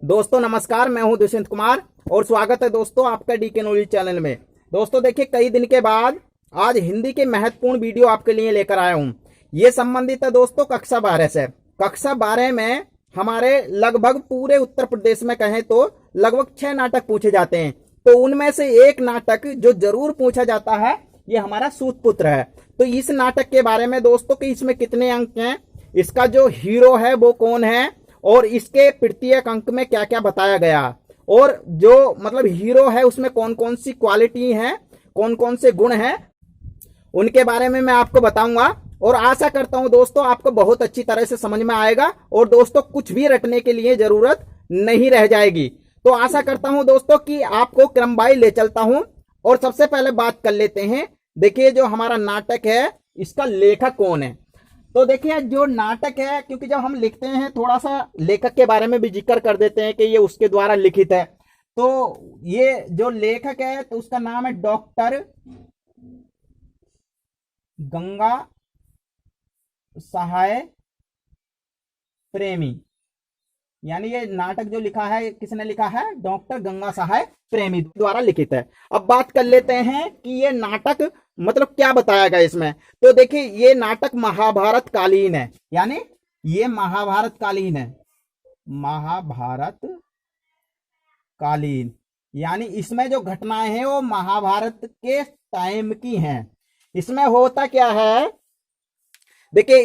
दोस्तों नमस्कार, मैं हूं दुष्यंत कुमार और स्वागत है दोस्तों आपका डीके नॉलेज चैनल में। दोस्तों देखिए, कई दिन के बाद आज हिंदी के महत्वपूर्ण वीडियो आपके लिए लेकर आया हूं। ये संबंधित है दोस्तों कक्षा 12 से। कक्षा 12 में हमारे लगभग पूरे उत्तर प्रदेश में कहें तो लगभग 6 नाटक पूछे जाते हैं। तो उनमें से एक नाटक जो जरूर पूछा जाता है ये हमारा सूतपुत्र है। तो इस नाटक के बारे में दोस्तों कि इसमें कितने अंक हैं, इसका जो हीरो है वो कौन है और इसके प्रत्येक अंक में क्या क्या बताया गया, और जो मतलब हीरो है उसमें कौन कौन सी क्वालिटी है, कौन कौन से गुण हैं, उनके बारे में मैं आपको बताऊंगा। और आशा करता हूं दोस्तों आपको बहुत अच्छी तरह से समझ में आएगा और दोस्तों कुछ भी रटने के लिए जरूरत नहीं रह जाएगी। तो आशा करता हूं दोस्तों कि आपको क्रमवाई ले चलता हूं और सबसे पहले बात कर लेते हैं। देखिए, जो हमारा नाटक है इसका लेखक कौन है। तो देखिए, जो नाटक है, क्योंकि जब हम लिखते हैं थोड़ा सा लेखक के बारे में भी जिक्र कर देते हैं कि ये उसके द्वारा लिखित है। तो ये जो लेखक है तो उसका नाम है डॉक्टर गंगा सहाय प्रेमी। यानी ये नाटक जो लिखा है किसने लिखा है? डॉक्टर गंगा सहाय प्रेमी द्वारा लिखित है। अब बात कर लेते हैं कि ये नाटक मतलब क्या बताया गया इसमें। तो देखिए, ये नाटक महाभारत कालीन है, यानी ये महाभारत कालीन है, महाभारत कालीन, यानी इसमें जो घटनाएं हैं वो महाभारत के टाइम की हैं। इसमें होता क्या है, देखिए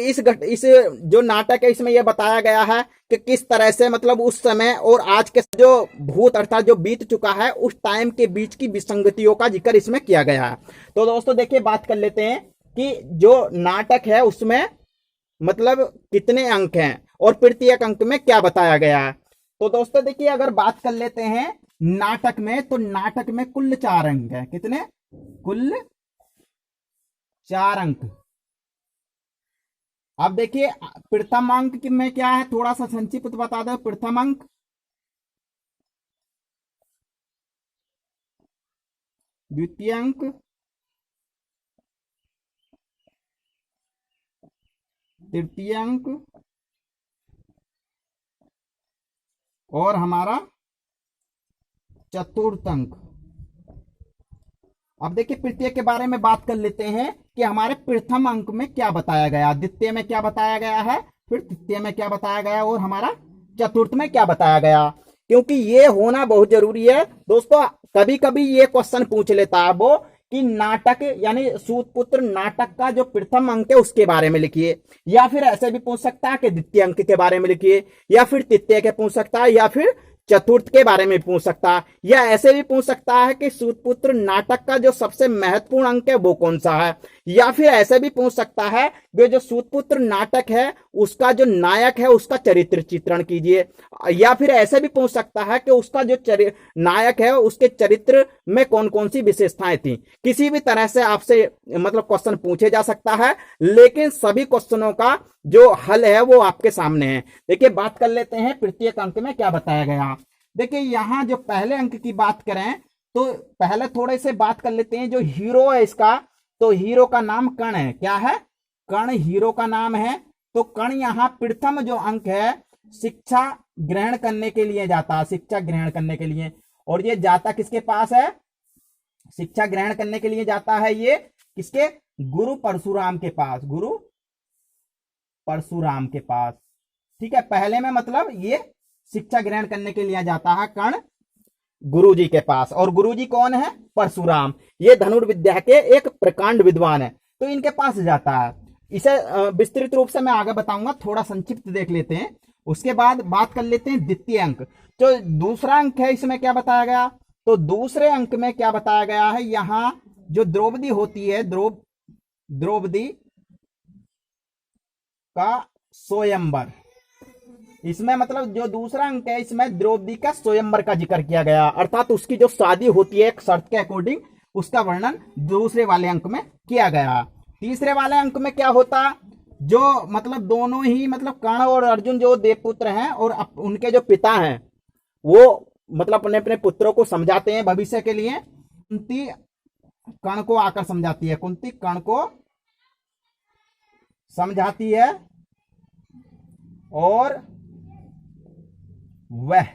इस जो नाटक है इसमें यह बताया गया है कि किस तरह से मतलब उस समय और आज के जो भूत अर्थात जो बीत चुका है उस टाइम के बीच की विसंगतियों का जिक्र इसमें किया गया है। तो दोस्तों देखिए, बात कर लेते हैं कि जो नाटक है उसमें मतलब कितने अंक हैं और प्रत्येक अंक में क्या बताया गया है। तो दोस्तों देखिए, अगर बात कर लेते हैं नाटक में, तो नाटक में कुल 4 अंक है। कितने? कुल 4 अंक। अब देखिए, प्रथम अंक में क्या है, थोड़ा सा संक्षिप्त बता दो। प्रथम अंक, द्वितीय अंक, तृतीय अंक और हमारा चतुर्थ अंक। अब देखिए, प्रत्येक के बारे में बात कर लेते हैं कि हमारे प्रथम अंक में क्या बताया गया, द्वितीय में क्या बताया गया है, फिर तृतीय में क्या बताया गया और हमारा चतुर्थ में क्या बताया गया। क्योंकि ये होना बहुत जरूरी है दोस्तों। कभी कभी ये क्वेश्चन पूछ लेता है वो कि नाटक यानी सूतपुत्र नाटक का जो प्रथम अंक है उसके बारे में लिखिए, या फिर ऐसे भी पूछ सकता है कि द्वितीय अंक के बारे में लिखिए, या फिर तृतीय के पूछ सकता है, या फिर चतुर्थ के बारे में पूछ सकता है, या ऐसे भी पूछ सकता है कि सूतपुत्र नाटक का जो सबसे महत्वपूर्ण अंक है वो कौन सा है, या फिर ऐसे भी पूछ सकता है कि जो सूतपुत्र नाटक है उसका जो नायक है उसका चरित्र चित्रण कीजिए, या फिर ऐसे भी पूछ सकता है कि उसका जो नायक है उसके चरित्र में कौन कौन सी विशेषताएं थी। किसी भी तरह से आपसे मतलब क्वेश्चन पूछे जा सकता है, लेकिन सभी क्वेश्चनों का जो हल है वो आपके सामने है। देखिए, बात कर लेते हैं प्रत्येक अंक में क्या बताया गया। देखिए, यहां जो पहले अंक की बात करें तो पहले थोड़े से बात कर लेते हैं जो हीरो है इसका। तो हीरो का नाम कर्ण है। क्या है? कर्ण हीरो का नाम है। तो कर्ण यहां प्रथम जो अंक है शिक्षा ग्रहण करने के लिए जाता है, शिक्षा ग्रहण करने के लिए। और ये जाता किसके पास है? शिक्षा ग्रहण करने के लिए जाता है ये किसके? गुरु परशुराम के पास, गुरु परशुराम के पास। ठीक है, पहले में मतलब ये शिक्षा ग्रहण करने के लिए जाता है कर्ण गुरुजी के पास। और गुरुजी कौन है? परशुराम। ये धनुर्विद्या के एक प्रकांड विद्वान है, तो इनके पास जाता है। इसे विस्तृत रूप से मैं आगे बताऊंगा, थोड़ा संक्षिप्त देख लेते हैं। उसके बाद बात कर लेते हैं द्वितीय अंक। जो दूसरा अंक है इसमें क्या बताया गया, तो दूसरे अंक में क्या बताया गया है, यहां जो द्रौपदी होती है, द्रौपदी का स्वयंवर। इसमें मतलब जो दूसरा अंक है इसमें द्रौपदी का स्वयंवर का जिक्र किया गया, अर्थात उसकी जो शादी होती है एक शर्त के अकॉर्डिंग, उसका वर्णन दूसरे वाले अंक में किया गया। तीसरे वाले अंक में क्या होता, जो मतलब दोनों ही मतलब कर्ण और अर्जुन जो देवपुत्र हैं और उनके जो पिता हैं वो मतलब अपने अपने पुत्रों को समझाते हैं भविष्य के लिए। कुंती कर्ण को आकर समझाती है, कुंती कर्ण को समझाती है और वह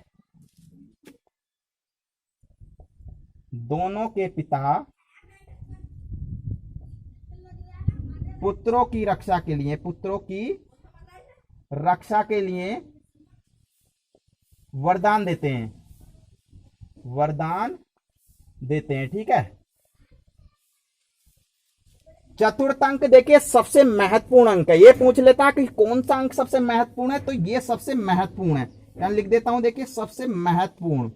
दोनों के पिता पुत्रों की रक्षा के लिए वरदान देते हैं। ठीक है। चतुर्थ अंक देखिए सबसे महत्वपूर्ण अंक है। ये पूछ लेता कि कौन सा अंक सबसे महत्वपूर्ण है, तो ये सबसे महत्वपूर्ण है। यहां लिख देता हूं, देखिए सबसे महत्वपूर्ण।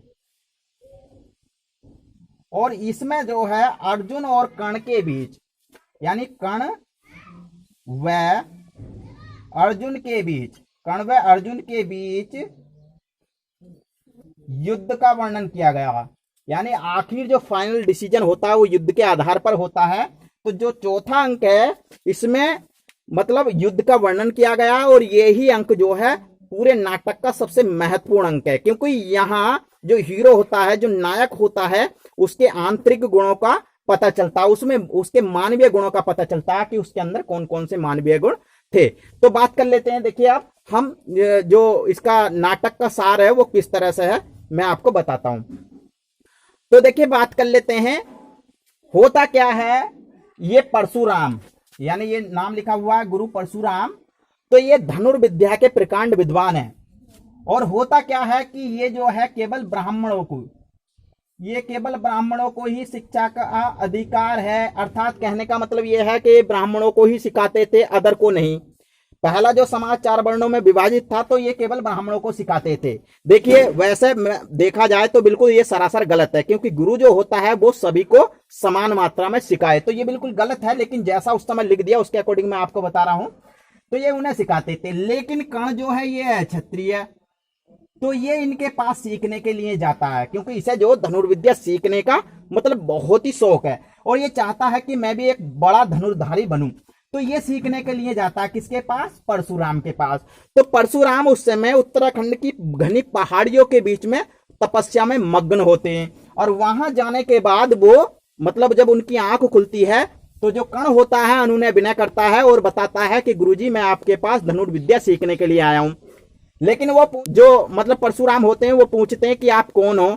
और इसमें जो है अर्जुन और कर्ण के बीच, यानी कर्ण व अर्जुन के बीच युद्ध का वर्णन किया गया। यानी आखिर जो फाइनल डिसीजन होता है वो युद्ध के आधार पर होता है। तो जो चौथा अंक है इसमें मतलब युद्ध का वर्णन किया गया, और यही अंक जो है पूरे नाटक का सबसे महत्वपूर्ण अंक है, क्योंकि यहाँ जो हीरो होता है, जो नायक होता है, उसके आंतरिक गुणों का पता चलता है, उसमें उसके मानवीय गुणों का पता चलता है कि उसके अंदर कौन कौन से मानवीय गुण थे। तो बात कर लेते हैं। देखिए आप, हम जो इसका नाटक का सार है वो किस तरह से है मैं आपको बताता हूं। तो देखिए बात कर लेते हैं, होता क्या है, ये परशुराम, यानी ये नाम लिखा हुआ है गुरु परशुराम, तो ये धनुर्विद्या के प्रकांड विद्वान है। और होता क्या है कि ये जो है केवल ब्राह्मणों को ही शिक्षा का अधिकार है। अर्थात कहने का मतलब ये है कि ब्राह्मणों को ही सिखाते थे, अदर को नहीं। पहला जो समाज 4 वर्णों में विभाजित था तो ये केवल ब्राह्मणों को सिखाते थे। देखिए वैसे देखा जाए तो बिल्कुल ये सरासर गलत है, क्योंकि गुरु जो होता है वो सभी को समान मात्रा में सिखाए, तो ये बिल्कुल गलत है। लेकिन जैसा उस समय लिख दिया उसके अकॉर्डिंग मैं आपको बता रहा हूं, तो ये उन्हें सिखाते थे। लेकिन कर्ण जो है ये है क्षत्रिय, तो ये इनके पास सीखने के लिए जाता है, क्योंकि इसे जो धनुर्विद्या सीखने का मतलब बहुत ही शौक है, और ये चाहता है कि मैं भी एक बड़ा धनुर्धारी बनूं। तो ये सीखने के लिए जाता है किसके पास, परशुराम के पास। तो परशुराम उस समय उत्तराखंड की घनी पहाड़ियों के बीच में तपस्या में मग्न होते हैं, और वहां जाने के बाद वो मतलब जब उनकी आंख खुलती है तो जो कर्ण होता है अनुनय विनय करता है और बताता है कि गुरुजी मैं आपके पास धनुर्विद्या सीखने के लिए आया हूं। लेकिन वो जो मतलब परशुराम होते हैं वो पूछते हैं कि आप कौन हो,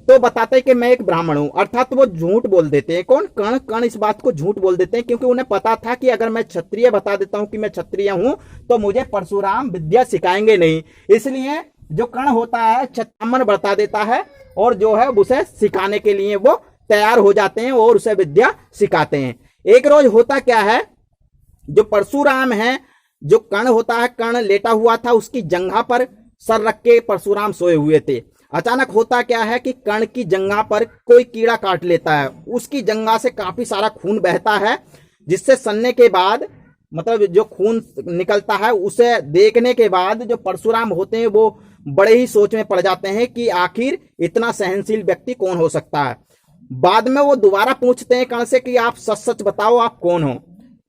तो बताते हैं कि मैं एक ब्राह्मण हूं। अर्थात वो झूठ बोल देते हैं। कौन, कर्ण इस बात को झूठ बोल देते हैं, क्योंकि उन्हें पता था कि अगर मैं क्षत्रिय बता देता हूं कि मैं क्षत्रिय हूं तो मुझे परशुराम विद्या सिखाएंगे नहीं। इसलिए जो कर्ण होता है ब्राह्मण बता देता है, और जो है उसे सिखाने के लिए वो तैयार हो जाते हैं और उसे विद्या सिखाते हैं। एक रोज होता क्या है, जो परशुराम है, जो कर्ण होता है, कर्ण लेटा हुआ था, उसकी जंघा पर सर रख के परशुराम सोए हुए थे। अचानक होता क्या है कि कर्ण की जंघा पर कोई कीड़ा काट लेता है, उसकी जंघा से काफी सारा खून बहता है, जिससे सनने के बाद मतलब जो खून निकलता है उसे देखने के बाद जो परशुराम होते हैं वो बड़े ही सोच में पड़ जाते हैं कि आखिर इतना सहनशील व्यक्ति कौन हो सकता है। बाद में वो दोबारा पूछते हैं कर्ण से कि आप सच सच बताओ आप कौन हो।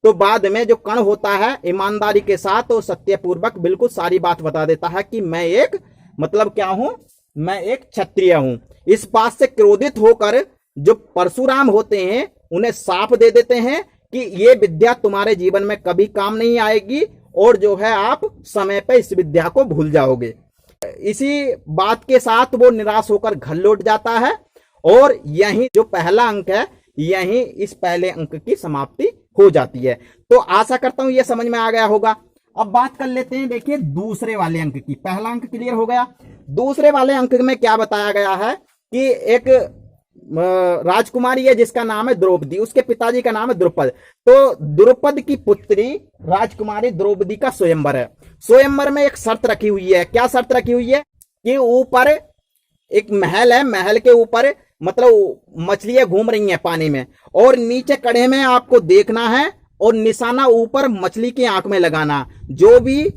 तो बाद में जो कर्ण होता है ईमानदारी के साथ और सत्यपूर्वक बिल्कुल सारी बात बता देता है कि मैं एक मतलब क्या हूं, मैं एक क्षत्रिय हूं। इस बात से क्रोधित होकर जो परशुराम होते हैं उन्हें साफ दे देते हैं कि ये विद्या तुम्हारे जीवन में कभी काम नहीं आएगी, और जो है आप समय पे इस विद्या को भूल जाओगे। इसी बात के साथ वो निराश होकर घर लौट जाता है, और यही जो पहला अंक है यही इस पहले अंक की समाप्ति हो जाती है। तो आशा करता हूं ये समझ में आ गया होगा। अब बात कर लेते हैं, देखिए दूसरे वाले अंक की। पहला अंक क्लियर हो गया। दूसरे वाले अंक में क्या बताया गया है कि एक राजकुमारी है जिसका नाम है द्रौपदी, उसके पिताजी का नाम है द्रुपद। तो द्रुपद की पुत्री राजकुमारी द्रौपदी का स्वयंवर है। स्वयंवर में एक शर्त रखी हुई है। क्या शर्त रखी हुई है कि ऊपर एक महल है, महल के ऊपर मतलब मछलियां घूम रही हैं पानी में, और नीचे कड़े में आपको देखना है और निशाना ऊपर मछली की आंख में लगाना। जो भी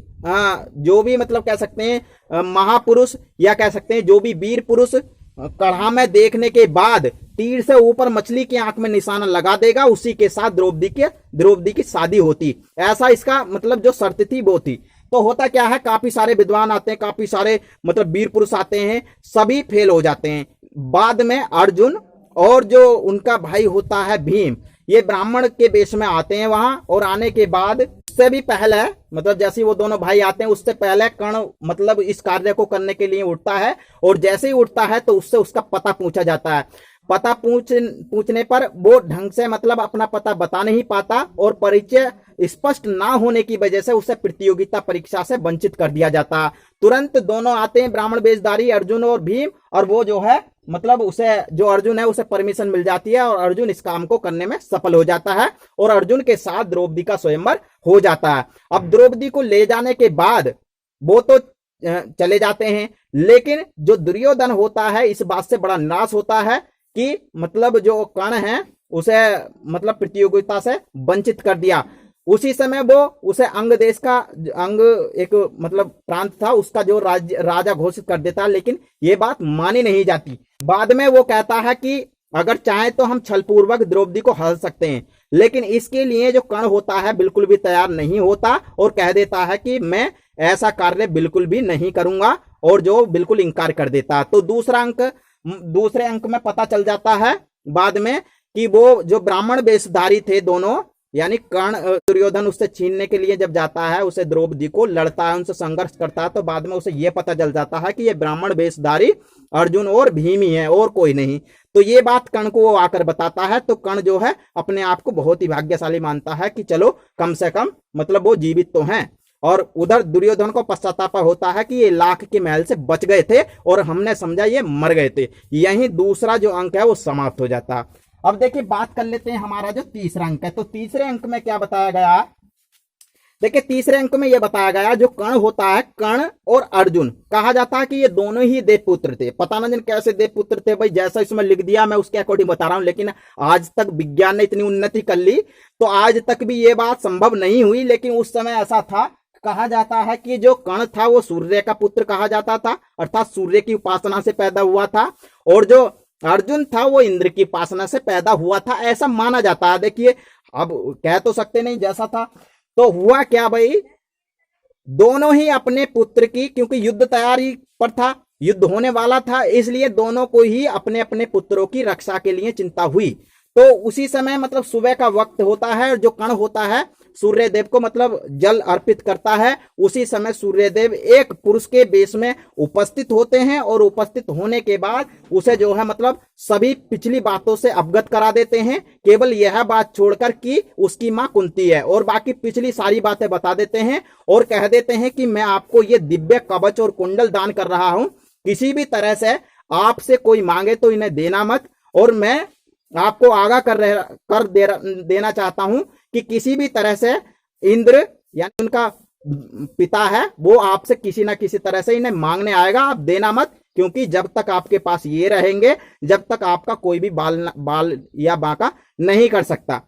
मतलब कह सकते हैं महापुरुष या कह सकते हैं जो भी वीर पुरुष कढ़ा में देखने के बाद तीर से ऊपर मछली की आंख में निशाना लगा देगा, उसी के साथ द्रौपदी की शादी होती। ऐसा इसका मतलब जो शर्त थी वो थी। तो होता क्या है, काफी सारे विद्वान आते हैं, काफी सारे मतलब वीर पुरुष आते हैं, सभी फेल हो जाते हैं। बाद में अर्जुन और जो उनका भाई होता है भीम, ये ब्राह्मण के वेश में आते हैं वहां, और आने के बाद उससे भी पहले मतलब जैसे वो दोनों भाई आते हैं उससे पहले कर्ण मतलब इस कार्य को करने के लिए उठता है, और जैसे ही उठता है तो उससे उसका पता पूछा जाता है। पता पूछने पर वो ढंग से मतलब अपना पता बता नहीं पाता और परिचय स्पष्ट ना होने की वजह से उसे प्रतियोगिता परीक्षा से वंचित कर दिया जाता। तुरंत दोनों आते हैं ब्राह्मण वेशधारी अर्जुन और भीम, और वो जो है मतलब उसे जो अर्जुन है उसे परमिशन मिल जाती है और अर्जुन इस काम को करने में सफल हो जाता है और अर्जुन के साथ द्रौपदी का स्वयंवर हो जाता है। अब द्रौपदी को ले जाने के बाद वो तो चले जाते हैं, लेकिन जो दुर्योधन होता है इस बात से बड़ा निराश होता है कि मतलब जो कर्ण है उसे मतलब प्रतियोगिता से वंचित कर दिया। उसी समय वो उसे अंग देश का अंग एक मतलब प्रांत था उसका जो राजा घोषित कर देता, लेकिन ये बात मानी नहीं जाती। बाद में वो कहता है कि अगर चाहे तो हम छलपूर्वक द्रौपदी को हरा सकते हैं, लेकिन इसके लिए जो कर्ण होता है बिल्कुल भी तैयार नहीं होता और कह देता है कि मैं ऐसा कार्य बिल्कुल भी नहीं करूंगा और जो बिल्कुल इंकार कर देता। तो दूसरे अंक में पता चल जाता है बाद में कि वो जो ब्राह्मण वेशधारी थे दोनों, यानी कर्ण दुर्योधन उससे छीनने के लिए जब जाता है उसे द्रौपदी को लड़ता है, उनसे संघर्ष करता है, तो बाद में उसे यह पता चल जाता है कि ये ब्राह्मण वेशधारी अर्जुन और भीम ही है और कोई नहीं। तो ये बात कर्ण को वो आकर बताता है, तो कर्ण जो है अपने आप को बहुत ही भाग्यशाली मानता है कि चलो कम से कम मतलब वो जीवित तो हैं। और उधर दुर्योधन को पश्चाताप होता है कि ये लाख के महल से बच गए थे और हमने समझा ये मर गए थे। यही दूसरा जो अंक है वो समाप्त हो जाता। अब देखिए बात कर लेते हैं हमारा जो तीसरा अंक है। तो तीसरे अंक में क्या बताया गया, देखिए तीसरे अंक में यह बताया गया जो कर्ण होता है, कर्ण और अर्जुन कहा जाता है कि ये दोनों ही देवपुत्र थे। पता ना कैसे देवपुत्र थे भाई, जैसा इसमें लिख दिया मैं उसके अकॉर्डिंग बता रहा हूं, लेकिन आज तक विज्ञान ने इतनी उन्नति कर ली तो आज तक भी ये बात संभव नहीं हुई। लेकिन उस समय ऐसा था, कहा जाता है कि जो कर्ण था वो सूर्य का पुत्र कहा जाता था, अर्थात सूर्य की उपासना से पैदा हुआ था, और जो अर्जुन था वो इंद्र की उपासना से पैदा हुआ था, ऐसा माना जाता है। देखिए अब कह तो सकते नहीं जैसा था, तो हुआ क्या भाई, दोनों ही अपने पुत्र की, क्योंकि युद्ध तैयारी पर था, युद्ध होने वाला था, इसलिए दोनों को ही अपने अपने पुत्रों की रक्षा के लिए चिंता हुई। तो उसी समय मतलब सुबह का वक्त होता है, जो कर्ण होता है सूर्य देव को मतलब जल अर्पित करता है। उसी समय सूर्य देव एक पुरुष के वेश में उपस्थित होते हैं और उपस्थित होने के बाद उसे जो है मतलब सभी पिछली बातों से अवगत करा देते हैं, केवल यह बात छोड़कर कि उसकी मां कुंती है, और बाकी पिछली सारी बातें बता देते हैं और कह देते हैं कि मैं आपको ये दिव्य कवच और कुंडल दान कर रहा हूं, किसी भी तरह से आपसे कोई मांगे तो इन्हें देना मत, और मैं आपको आगाह देना चाहता हूं कि किसी भी तरह से इंद्र यानी उनका पिता है वो आपसे किसी ना किसी तरह से इन्हें मांगने आएगा, आप देना मत, क्योंकि जब तक आपके पास ये रहेंगे जब तक आपका कोई भी बाल या बांका नहीं कर सकता।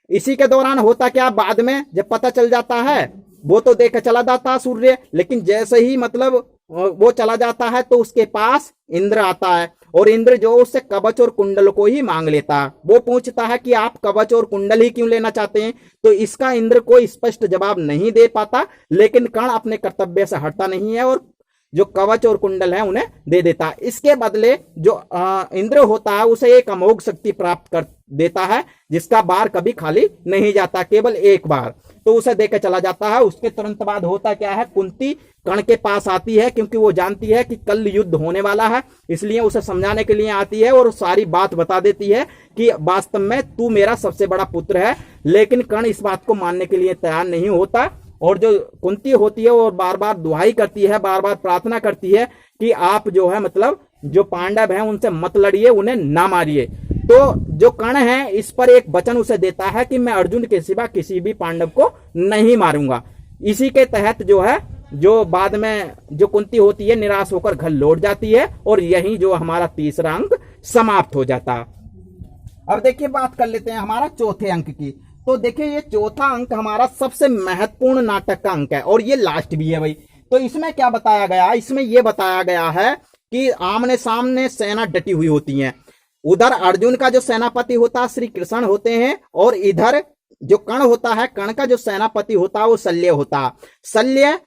इसी के दौरान होता क्या, बाद में जब पता चल जाता है वो तो देख चला जाता सूर्य, लेकिन जैसे ही मतलब वो चला जाता है तो उसके पास इंद्र आता है, और इंद्र जो उससे कवच और कुंडल को ही मांग लेता है। वो पूछता है कि आप कवच और कुंडल ही क्यों लेना चाहते हैं, तो इसका इंद्र कोई स्पष्ट जवाब नहीं दे पाता, लेकिन कर्ण अपने कर्तव्य से हटता नहीं है और जो कवच और कुंडल है उन्हें दे देता है। इसके बदले जो इंद्र होता है उसे एक अमोघ शक्ति प्राप्त कर देता है, जिसका बार कभी खाली नहीं जाता, केवल एक बार, तो उसे देकर चला जाता है। उसके तुरंत बाद होता क्या है, कुंती कर्ण के पास आती है, क्योंकि वो जानती है कि कल युद्ध होने वाला है, इसलिए उसे समझाने के लिए आती है और सारी बात बता देती है कि वास्तव में तू मेरा सबसे बड़ा पुत्र है। लेकिन कर्ण इस बात को मानने के लिए तैयार नहीं होता, और जो कुंती होती है वो बार बार दुहाई करती है, बार बार प्रार्थना करती है कि आप जो है मतलब जो पांडव हैं उनसे मत लड़िए, उन्हें ना मारिए। तो जो कर्ण है इस पर एक वचन उसे देता है कि मैं अर्जुन के सिवा किसी भी पांडव को नहीं मारूंगा। इसी के तहत जो है जो बाद में जो कुंती होती है निराश होकर घर लौट जाती है, और यही जो हमारा तीसरा अंक समाप्त हो जाता। अब देखिए बात कर लेते हैं हमारा चौथे अंक की। तो देखिए ये चौथा अंक हमारा सबसे महत्वपूर्ण नाटक का अंक है और ये लास्ट भी है भाई। तो इसमें क्या बताया गया, इसमें यह बताया गया है कि आमने सामने सेना डटी हुई होती है। उधर अर्जुन का जो सेनापति होता है श्री कृष्ण होते हैं, और इधर जो कर्ण होता है, कर्ण का जो सेनापति होता है वो शल्य होता है। शल्य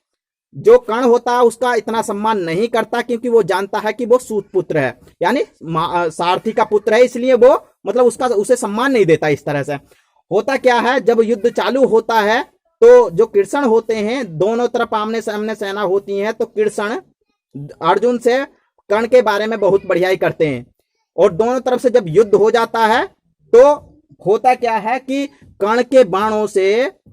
जो कर्ण होता है उसका इतना सम्मान नहीं करता, क्योंकि वो जानता है कि वो सूत पुत्र है, यानी सारथी का पुत्र है, इसलिए वो मतलब उसे सम्मान नहीं देता। इस तरह से होता क्या है, जब युद्ध चालू होता है तो जो कृष्ण होते हैं, दोनों तरफ आमने सामने सेना होती है, तो कृष्ण अर्जुन से कर्ण के बारे में बहुत बढ़ियाई करते हैं। और दोनों तरफ से जब युद्ध हो जाता है तो होता क्या है कि कर्ण के बाणों से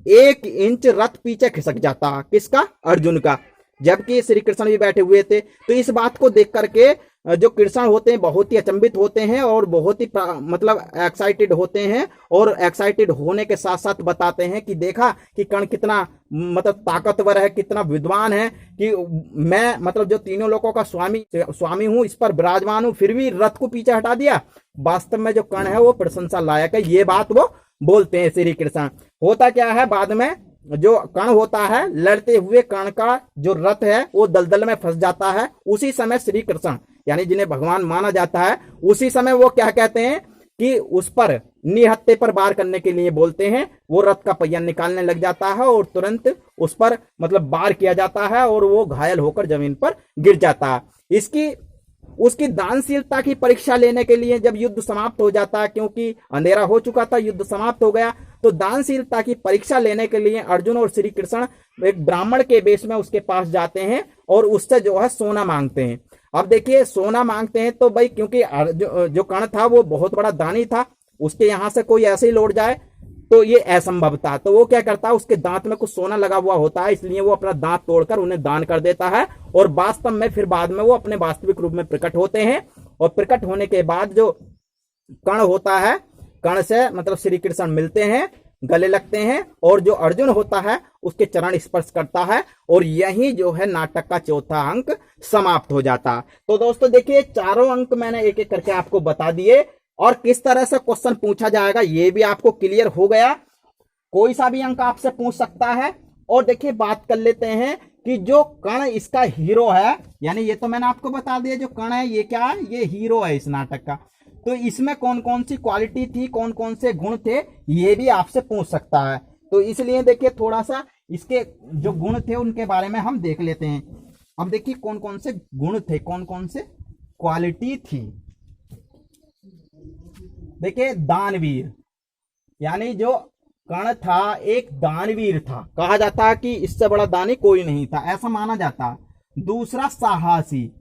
1 इंच रथ पीछे खिसक जाता, किसका? अर्जुन का, जबकि श्री कृष्ण भी बैठे हुए थे। तो इस बात को देख करके जो कृष्ण होते हैं बहुत ही अचंभित होते हैं और बहुत ही मतलब एक्साइटेड होते हैं, और एक्साइटेड होने के साथ साथ बताते हैं कि देखा कि कर्ण कितना मतलब ताकतवर है, कितना विद्वान है, कि मैं मतलब जो तीनों लोगों का स्वामी हूं, इस पर विराजमान हूं, फिर भी रथ को पीछे हटा दिया। वास्तव में जो कर्ण है वो प्रशंसा लायक है, ये बात वो बोलते हैं श्री कृष्ण। होता क्या है, बाद में जो कर्ण होता है, लड़ते हुए कर्ण का जो रथ है वो दलदल में फंस जाता है। उसी समय श्री कृष्ण यानी जिन्हें भगवान माना जाता है, उसी समय वो क्या कहते हैं कि उस पर निहत्थे पर वार करने के लिए बोलते हैं। वो रथ का पहिया निकालने लग जाता है और तुरंत उस पर मतलब वार किया जाता है और वो घायल होकर जमीन पर गिर जाता है। उसकी दानशीलता की परीक्षा लेने के लिए जब युद्ध समाप्त हो जाता है, क्योंकि अंधेरा हो चुका था, युद्ध समाप्त हो गया, तो दानशीलता की परीक्षा लेने के लिए अर्जुन और श्री कृष्ण एक ब्राह्मण के वेश में उसके पास जाते हैं और उससे जो है सोना मांगते हैं। अब देखिए सोना मांगते हैं तो भाई क्योंकि जो कर्ण था वो बहुत बड़ा दानी था, उसके यहां से कोई ऐसे ही लौट जाए तो ये असंभव था। तो वो क्या करता है, उसके दांत में कुछ सोना लगा हुआ होता है, इसलिए वो अपना दांत तोड़कर उन्हें दान कर देता है। और वास्तव में फिर बाद में वो अपने वास्तविक रूप में प्रकट होते हैं, और प्रकट होने के बाद जो कर्ण होता है, कर्ण से मतलब श्री कृष्ण मिलते हैं, गले लगते हैं, और जो अर्जुन होता है उसके चरण स्पर्श करता है, और यही जो है नाटक का चौथा अंक समाप्त हो जाता। तो दोस्तों देखिए, चारों अंक मैंने एक एक करके आपको बता दिए, और किस तरह से क्वेश्चन पूछा जाएगा ये भी आपको क्लियर हो गया। कोई सा भी अंक आपसे पूछ सकता है। और देखिए बात कर लेते हैं कि जो कर्ण इसका हीरो है, यानी ये तो मैंने आपको बता दिया जो कर्ण है ये क्या है, ये हीरो है इस नाटक का। तो इसमें कौन कौन सी क्वालिटी थी, कौन कौन से गुण थे, ये भी आपसे पूछ सकता है। तो इसलिए देखिए थोड़ा सा इसके जो गुण थे उनके बारे में हम देख लेते हैं। अब देखिए कौन कौन से गुण थे, कौन कौन से क्वालिटी थी। देखिए दानवीर, यानी जो कर्ण था एक दानवीर था, कहा जाता है कि इससे बड़ा दानी कोई नहीं था, ऐसा माना जाता। दूसरा साहसी,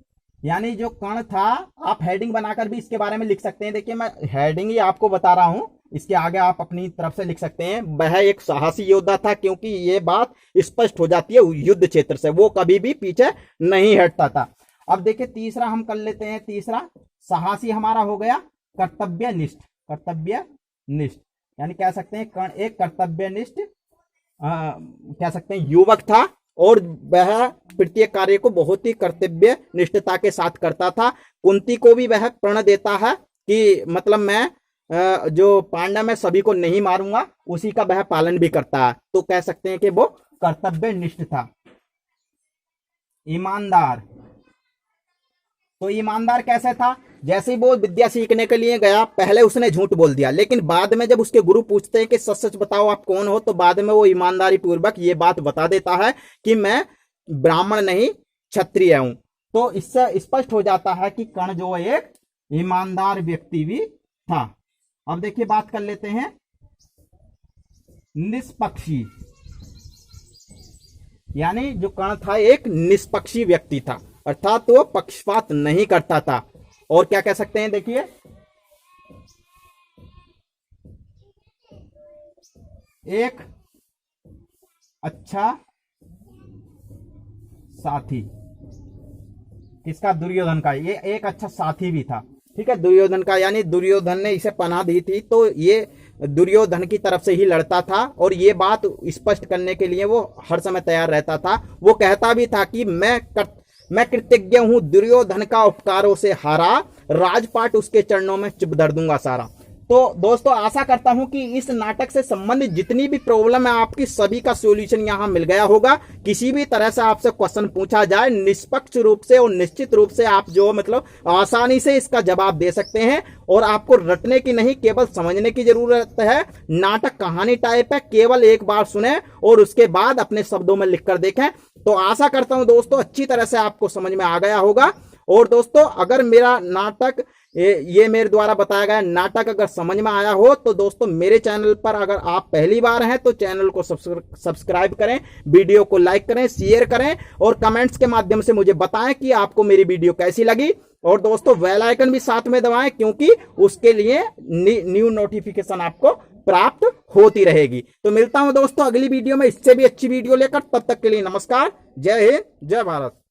यानी जो कर्ण था, आप हेडिंग बनाकर भी इसके बारे में लिख सकते हैं। देखिए मैं हेडिंग ही आपको बता रहा हूं, इसके आगे आप अपनी तरफ से लिख सकते हैं। वह एक साहसी योद्धा था, क्योंकि ये बात स्पष्ट हो जाती है युद्ध क्षेत्र से, वो कभी भी पीछे नहीं हटता था। अब देखिए तीसरा हम कर लेते हैं। तीसरा साहसी हमारा हो गया कर्तव्यनिष्ठ। कर्तव्यनिष्ठ यानी कह सकते हैं कर्ण एक कर्तव्यनिष्ठ कह सकते हैं युवक था, और वह प्रत्येक कार्य को बहुत ही कर्तव्य निष्ठता के साथ करता था। कुंती को भी वह प्रण देता है कि मतलब मैं जो पांडव मैं सभी को नहीं मारूंगा, उसी का वह पालन भी करता है। तो कह सकते हैं कि वो कर्तव्य निष्ठ था। ईमानदार, तो ईमानदार कैसे था, जैसे ही वो विद्या सीखने के लिए गया पहले उसने झूठ बोल दिया, लेकिन बाद में जब उसके गुरु पूछते हैं कि सच सच बताओ आप कौन हो, तो बाद में वो ईमानदारी पूर्वक ये बात बता देता है कि मैं ब्राह्मण नहीं क्षत्रिय हूं। तो इससे स्पष्ट हो जाता है कि कर्ण जो एक ईमानदार व्यक्ति भी था। अब देखिए बात कर लेते हैं निष्पक्षी, यानी जो कर्ण था एक निष्पक्षी व्यक्ति था, अर्थात वो पक्षपात नहीं करता था। और क्या कह सकते हैं, देखिए एक अच्छा साथी, किसका, दुर्योधन का, ये एक अच्छा साथी भी था। ठीक है, दुर्योधन का, यानी दुर्योधन ने इसे पनाह दी थी तो ये दुर्योधन की तरफ से ही लड़ता था, और ये बात स्पष्ट करने के लिए वो हर समय तैयार रहता था। वो कहता भी था कि मैं कृतज्ञ हूं दुर्योधन का उपकारों से हारा, राजपाट उसके चरणों में चुप धर दूंगा सारा। तो दोस्तों आशा करता हूं कि इस नाटक से संबंधित जितनी भी प्रॉब्लम है आपकी सभी का सॉल्यूशन यहां मिल गया होगा। किसी भी तरह से आपसे क्वेश्चन पूछा जाए निष्पक्ष रूप से और निश्चित रूप से आप जो मतलब आसानी से इसका जवाब दे सकते हैं, और आपको रटने की नहीं केवल समझने की जरूरत है। नाटक कहानी टाइप है, केवल एक बार सुने और उसके बाद अपने शब्दों में लिखकर देखें। तो आशा करता हूं दोस्तों अच्छी तरह से आपको समझ में आ गया होगा। और दोस्तों अगर मेरा नाटक ये मेरे द्वारा बताया गया नाटक अगर समझ में आया हो तो दोस्तों मेरे चैनल पर अगर आप पहली बार हैं तो चैनल को सब्सक्राइब करें, वीडियो को लाइक करें, शेयर करें और कमेंट्स के माध्यम से मुझे बताएं कि आपको मेरी वीडियो कैसी लगी। और दोस्तों बेल आइकन भी साथ में दबाएं क्योंकि उसके लिए न्यू नोटिफिकेशन आपको प्राप्त होती रहेगी। तो मिलता हूं दोस्तों अगली वीडियो में इससे भी अच्छी वीडियो लेकर, तब तक के लिए नमस्कार, जय हिंद, जय भारत।